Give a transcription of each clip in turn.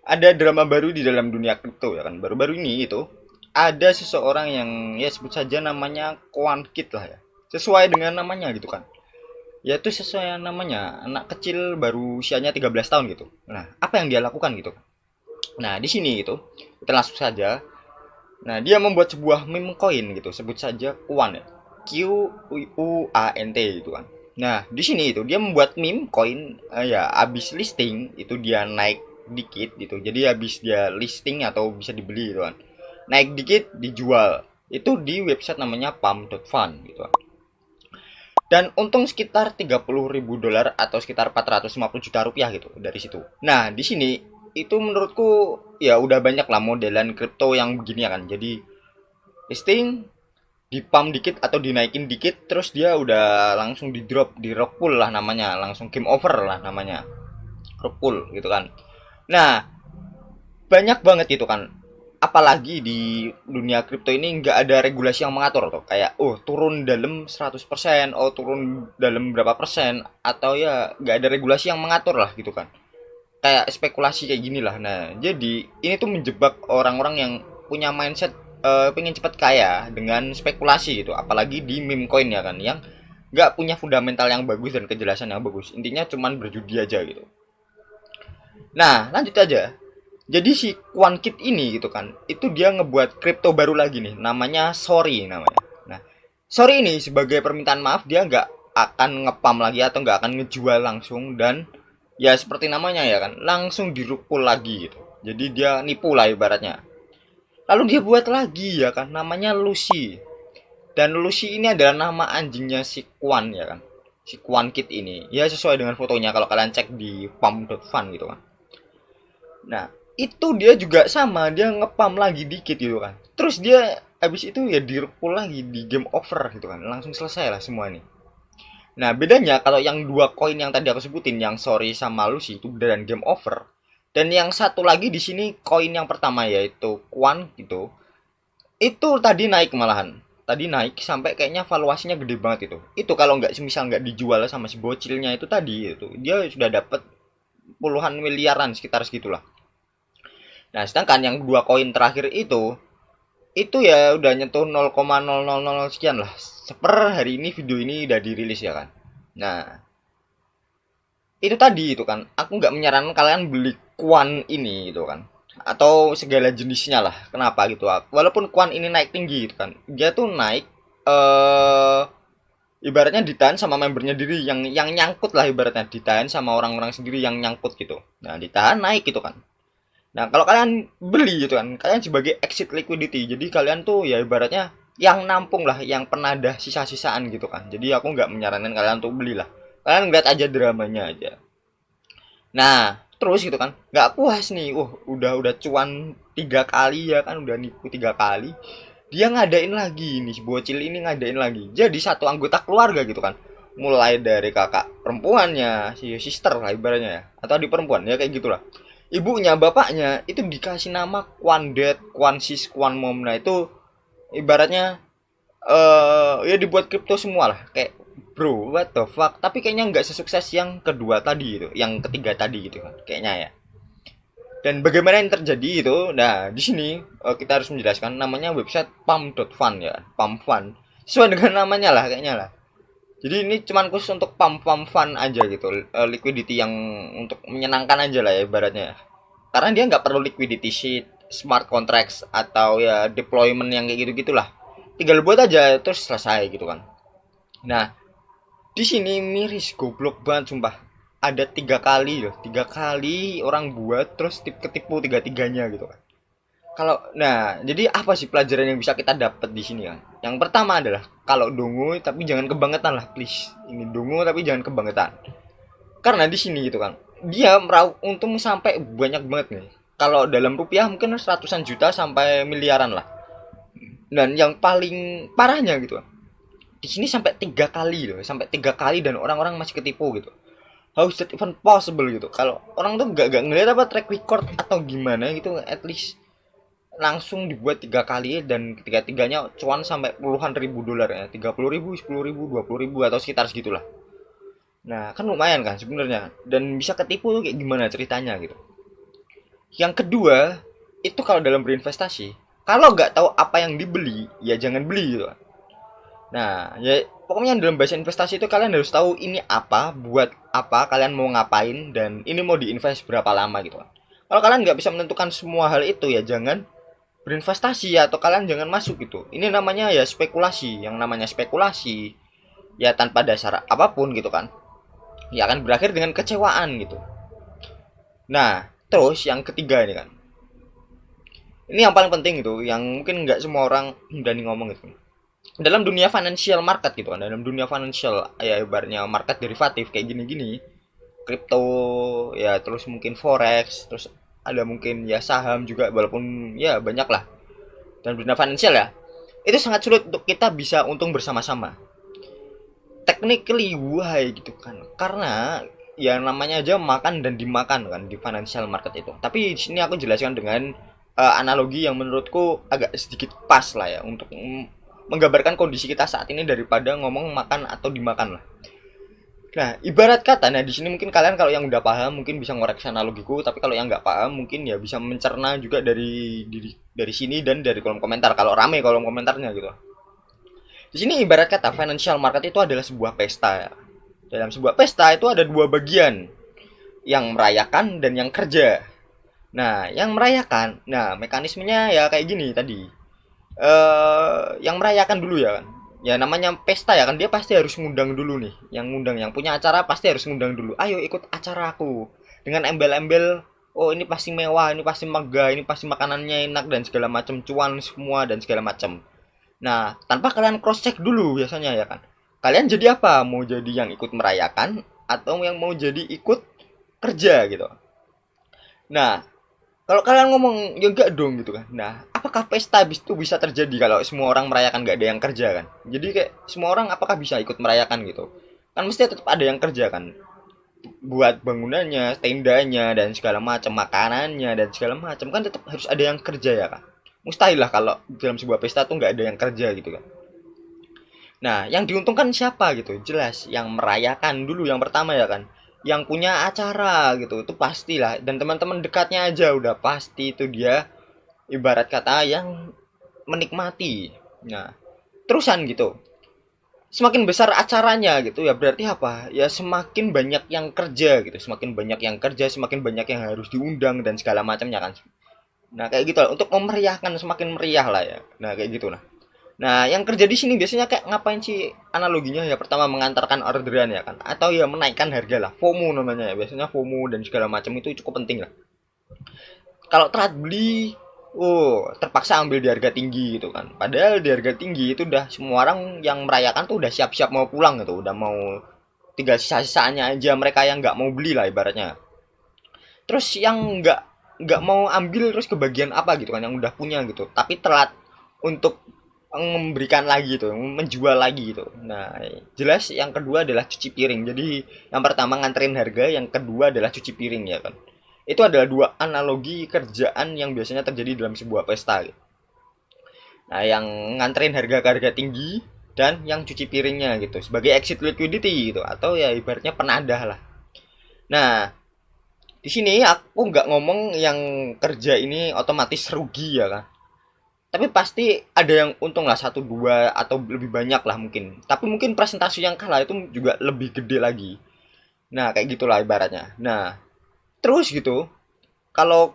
ada drama baru di dalam dunia kripto ya kan. Baru-baru ini itu ada seseorang yang ya sebut saja namanya Kit lah ya. Sesuai dengan namanya gitu kan. Yaitu sesuai namanya, anak kecil baru usianya 13 tahun gitu. Nah, apa yang dia lakukan gitu? Nah, di sini gitu, kita langsung saja. Nah, dia membuat sebuah meme coin gitu, sebut saja Kuan ya. Q U A N T gitu kan. Nah, di sini itu dia membuat meme coin ya habis listing itu dia naik dikit gitu. Jadi habis dia listing atau bisa dibeli gitu kan. Naik dikit dijual. Itu di website namanya pump.fun gitu kan. Dan untung sekitar 30.000 dolar atau sekitar 450 juta rupiah gitu dari situ. Nah, di sini itu menurutku ya udah banyak lah modelan kripto yang begini ya kan. Jadi listing di pump dikit atau dinaikin dikit terus dia udah langsung di drop di rock pool lah namanya, langsung game over lah namanya. Rock pool gitu kan. Nah, banyak banget gitu kan, apalagi di dunia kripto ini nggak ada regulasi yang mengatur tuh kayak oh turun dalam 100%, oh turun dalam berapa persen, atau ya nggak ada regulasi yang mengatur lah gitu kan, kayak spekulasi kayak gini lah. Nah, jadi ini tuh menjebak orang-orang yang punya mindset pengen cepat kaya dengan spekulasi gitu, apalagi di meme coin ya kan, yang nggak punya fundamental yang bagus dan kejelasan yang bagus, intinya cuman berjudi aja gitu. Nah, lanjut aja. Jadi si Kit ini gitu kan, itu dia ngebuat kripto baru lagi nih, namanya Sorry namanya. Nah, Sorry ini sebagai permintaan maaf dia nggak akan ngepam lagi atau nggak akan ngejual langsung, dan ya seperti namanya ya kan, langsung dirupul lagi gitu. Jadi dia nipu lah ibaratnya. Lalu dia buat lagi ya kan, namanya Lucy. Dan Lucy ini adalah nama anjingnya si Kwan ya kan. Si Kit ini. Ya sesuai dengan fotonya kalau kalian cek di pump.fun gitu kan. Nah, itu dia juga sama, dia ngepam lagi dikit gitu kan. Terus dia habis itu ya direpul lagi di game over gitu kan. Langsung selesai lah semua ini. Nah, bedanya kalau yang dua koin yang tadi aku sebutin, yang Sorry sama Lucy itu dan game over. Dan yang satu lagi di sini koin yang pertama yaitu Kwan gitu. Itu tadi naik malahan. Tadi naik sampai kayaknya valuasinya gede banget itu. Itu kalau nggak semisal nggak dijual sama si bocilnya itu tadi itu, dia sudah dapat puluhan miliaran sekitar segitulah. Nah, sedangkan yang dua koin terakhir itu ya udah nyentuh 0,000 sekian lah. Seper hari ini video ini udah dirilis ya kan. Nah, itu tadi itu kan, aku nggak menyarankan kalian beli Kuan ini gitu kan. Atau segala jenisnya lah. Kenapa gitu? Walaupun Kuan ini naik tinggi gitu kan. Dia tuh naik eh ibaratnya ditahan sama membernya diri yang nyangkut lah, ibaratnya ditahan sama orang-orang sendiri yang nyangkut gitu. Nah, ditahan naik gitu kan. Nah, kalau kalian beli gitu kan, kalian sebagai exit liquidity. Jadi kalian tuh ya ibaratnya yang nampung lah, yang penadah sisa-sisaan gitu kan. Jadi aku nggak menyarankan kalian untuk belilah. Kalian lihat aja dramanya aja. Nah, terus gitu kan, nggak puas nih. Udah cuan 3 kali ya kan, udah nipu 3 kali. Dia ngadain lagi nih, si bocil ini ngadain lagi. Jadi satu anggota keluarga gitu kan. Mulai dari kakak perempuannya, si sister lah ibaratnya ya, atau di perempuan ya kayak gitulah, ibunya, bapaknya itu dikasih nama Kwan Dad, Kwan Sis, Kwan Mom. Nah, itu ibaratnya ya dibuat kripto semua lah. Kayak bro, what the fuck? Tapi kayaknya nggak sesukses yang kedua tadi itu, yang ketiga tadi gitu kan. Kayaknya ya. Dan bagaimana yang terjadi itu? Nah, di sini kita harus menjelaskan namanya website pump.fun ya, pump fun. Sesuai dengan namanya lah kayaknya lah. Jadi ini cuman khusus untuk pump fun aja gitu, liquidity yang untuk menyenangkan aja lah ya ibaratnya. Karena dia nggak perlu liquidity sheet, smart contracts, atau ya deployment yang kayak gitu gitulah. Tinggal buat aja terus selesai gitu kan. Nah, di sini miris goblok banget sumpah. Ada 3 kali loh, 3 kali orang buat terus ketipu tiga-tiganya gitu kan. Nah, jadi apa sih pelajaran yang bisa kita dapat di sini kan? Yang pertama adalah kalau dongo tapi jangan kebangetan lah please. Ini dongo tapi jangan kebangetan. Karena di sini gitu kan, dia meraup untung sampai banyak banget nih. Kalau dalam rupiah mungkin ratusan juta sampai miliaran lah. Dan yang paling parahnya gitu kan, di sini sampai 3 kali loh, sampai 3 kali dan orang-orang masih ketipu gitu. How is that even possible gitu? Kalau orang tuh gak ngeliat apa track record atau gimana gitu, at least langsung dibuat 3 kali dan ketiga-tiganya cuan sampai puluhan ribu dolar ya, 30.000, 10.000, 20.000 atau sekitar segitulah. Nah, kan lumayan kan sebenarnya, dan bisa ketipu tuh kayak gimana ceritanya gitu. Yang kedua, itu kalau dalam berinvestasi, kalau nggak tahu apa yang dibeli, ya jangan beli gitu. Nah, ya pokoknya dalam bahasa investasi itu kalian harus tahu ini apa, buat apa, kalian mau ngapain, dan ini mau diinvest berapa lama gitu. Kalau kalian nggak bisa menentukan semua hal itu, ya jangan berinvestasi ya, atau kalian jangan masuk gitu. Ini namanya ya spekulasi. Yang namanya spekulasi ya tanpa dasar apapun gitu kan, ya akan berakhir dengan kecewaan gitu. Nah, terus yang ketiga ini kan, ini yang paling penting itu, yang mungkin nggak semua orang berani ngomong itu. Dalam dunia financial market gitu kan, dalam dunia financial ya ibaratnya market derivatif kayak gini-gini, kripto ya, terus mungkin forex, terus ada mungkin ya saham juga, walaupun ya banyak lah. Dan dunia financial ya, itu sangat sulit untuk kita bisa untung bersama-sama. Technically why gitu kan, karena ya namanya aja makan dan dimakan kan di financial market itu. Tapi di sini aku jelaskan dengan analogi yang menurutku agak sedikit pas lah ya untuk menggambarkan kondisi kita saat ini daripada ngomong makan atau dimakan lah. Nah, ibarat kata, nah di sini mungkin kalian kalau yang udah paham mungkin bisa ngoreksi analogiku, tapi kalau yang nggak paham mungkin ya bisa mencerna juga dari sini dan dari kolom komentar kalau rame kolom komentarnya gitu. Di sini ibarat kata financial market itu adalah sebuah pesta. Dalam sebuah pesta itu ada dua bagian, yang merayakan dan yang kerja. Nah, yang merayakan, nah mekanismenya ya kayak gini tadi. Yang merayakan dulu ya kan. Ya namanya pesta ya kan, dia pasti harus ngundang dulu nih. Yang ngundang, yang punya acara pasti harus ngundang dulu. Ayo ikut acaraku. Dengan embel-embel, oh ini pasti mewah, ini pasti megah, ini pasti makanannya enak dan segala macam, cuan semua dan segala macam. Nah, tanpa kalian cross check dulu biasanya ya kan. Kalian jadi apa? Mau jadi yang ikut merayakan atau yang mau jadi ikut kerja gitu. Nah, kalau kalian ngomong ya enggak dong gitu kan. Nah, apakah pesta itu bisa terjadi kalau semua orang merayakan nggak ada yang kerja kan? Jadi kayak semua orang apakah bisa ikut merayakan gitu? Kan mesti tetap ada yang kerja kan. Buat bangunannya, tendanya dan segala macam, makanannya dan segala macam kan tetap harus ada yang kerja ya kan. Mustahil lah kalau dalam sebuah pesta tuh nggak ada yang kerja gitu kan. Nah, yang diuntungkan siapa gitu? Jelas yang merayakan dulu yang pertama ya kan. Yang punya acara gitu, itu pastilah. Dan teman-teman dekatnya aja udah pasti itu dia ibarat kata yang menikmati. Nah, terusan gitu. Semakin besar acaranya gitu ya berarti apa? Ya semakin banyak yang kerja gitu. Semakin banyak yang kerja, semakin banyak yang harus diundang dan segala macamnya kan. Nah, kayak gitu lah. Untuk memeriahkan semakin meriah lah ya. Nah, kayak gitu lah. Nah, yang kerja di sini biasanya kayak ngapain sih analoginya? Ya pertama mengantarkan orderan ya kan, atau ya menaikkan harga lah. FOMO namanya ya. Biasanya FOMO dan segala macam itu cukup penting lah. Kalau telat beli, oh terpaksa ambil di harga tinggi gitu kan. Padahal di harga tinggi itu udah semua orang yang merayakan tuh udah siap-siap mau pulang gitu, udah mau tinggal sisa-sisanya aja mereka yang nggak mau beli lah ibaratnya. Terus yang nggak mau ambil terus kebagian apa gitu kan yang udah punya gitu, tapi telat untuk memberikan lagi tuh, menjual lagi gitu. Nah, jelas yang kedua adalah cuci piring. Jadi yang pertama nganterin harga, yang kedua adalah cuci piring ya kan. Itu adalah dua analogi kerjaan yang biasanya terjadi dalam sebuah pesta gitu. Nah, yang nganterin harga ke harga tinggi dan yang cuci piringnya gitu sebagai exit liquidity gitu, atau ya ibaratnya penadah lah. Nah, di sini aku nggak ngomong yang kerja ini otomatis rugi ya kan, tapi pasti ada yang untung lah satu dua atau lebih banyak lah mungkin, tapi mungkin presentasi yang kalah itu juga lebih gede lagi. Nah, kayak gitulah ibaratnya. Nah, terus gitu, kalau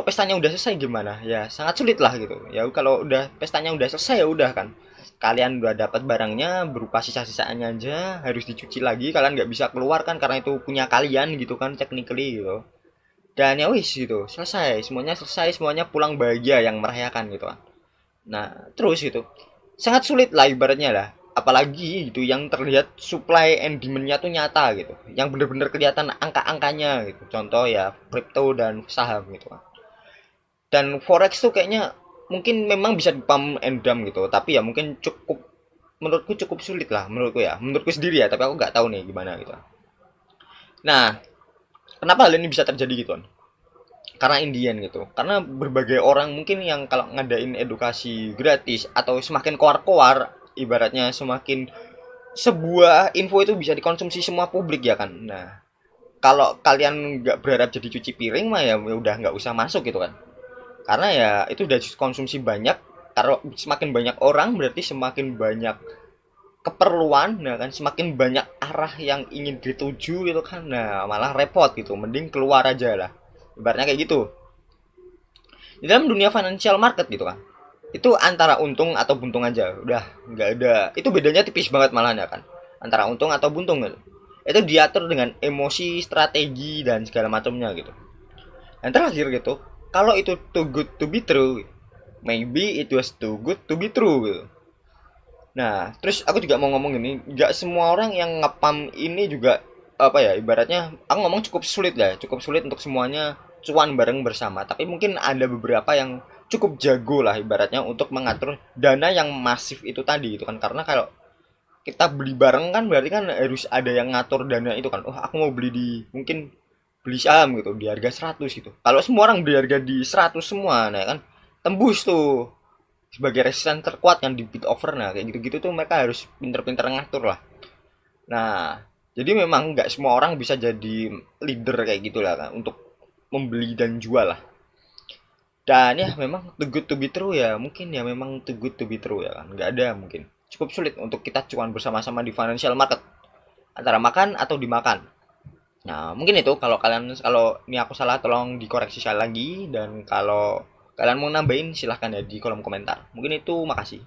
pestanya udah selesai gimana ya, sangat sulit lah gitu ya. Kalau udah pestanya udah selesai ya udah kan, kalian udah dapat barangnya berupa sisa-sisaannya aja, harus dicuci lagi, kalian nggak bisa keluar kan karena itu punya kalian gitu kan, technically gitu. Dan ya wis gitu, selesai semuanya pulang bahagia yang merayakan gitu kan. Nah, terus gitu. Sangat sulit lah ibaratnya lah. Apalagi gitu yang terlihat supply and demand-nya tuh nyata gitu. Yang bener-bener kelihatan angka-angkanya gitu. Contoh ya crypto dan saham gitu kan. Dan forex tuh kayaknya mungkin memang bisa di pump and dump gitu. Tapi ya mungkin menurutku cukup sulit lah menurutku ya. Menurutku sendiri ya, tapi aku nggak tahu nih gimana gitu. Nah, kenapa hal ini bisa terjadi gitu kan? Karena Indian gitu, karena berbagai orang mungkin yang kalau ngadain edukasi gratis atau semakin koar-koar ibaratnya, semakin sebuah info itu bisa dikonsumsi semua publik ya kan. Nah, kalau kalian nggak berharap jadi cuci piring mah ya udah nggak usah masuk gitu kan, karena ya itu udah konsumsi banyak. Kalau semakin banyak orang berarti semakin banyak keperluan, nah kan semakin banyak arah yang ingin dituju gitu kan, nah malah repot gitu, mending keluar aja lah, ibaratnya kayak gitu. Di dalam dunia financial market gitu kan, itu antara untung atau buntung aja, udah nggak ada, itu bedanya tipis banget malah ya kan, antara untung atau buntung gitu. Itu diatur dengan emosi, strategi dan segala macamnya gitu. Dan terakhir gitu, kalau itu too good to be true, maybe it was too good to be true gitu. Nah, terus aku juga mau ngomong ini, nggak semua orang yang ngepam ini juga apa ya, ibaratnya aku ngomong cukup sulit lah, cukup sulit untuk semuanya cuan bareng bersama. Tapi mungkin ada beberapa yang cukup jago lah ibaratnya untuk mengatur dana yang masif itu tadi itu kan, karena kalau kita beli bareng kan berarti kan harus ada yang ngatur dana itu kan. Oh, aku mau beli di mungkin beli saham gitu di harga 100 gitu. Kalau semua orang beli harga di 100 semua, nah kan tembus tuh sebagai resisten terkuat yang di bid over, nah kayak gitu-gitu tuh mereka harus pinter-pinter ngatur lah. Nah, jadi memang nggak semua orang bisa jadi leader kayak gitulah kan untuk membeli dan jual lah. Dan ya memang too good to be true ya, mungkin ya memang too good to be true ya kan, nggak ada mungkin, cukup sulit untuk kita cuan bersama-sama di financial market, antara makan atau dimakan. Nah mungkin itu, kalau kalian, kalau ini aku salah tolong dikoreksi sekali lagi, dan kalau kalian mau nambahin silahkan ya di kolom komentar. Mungkin itu, makasih.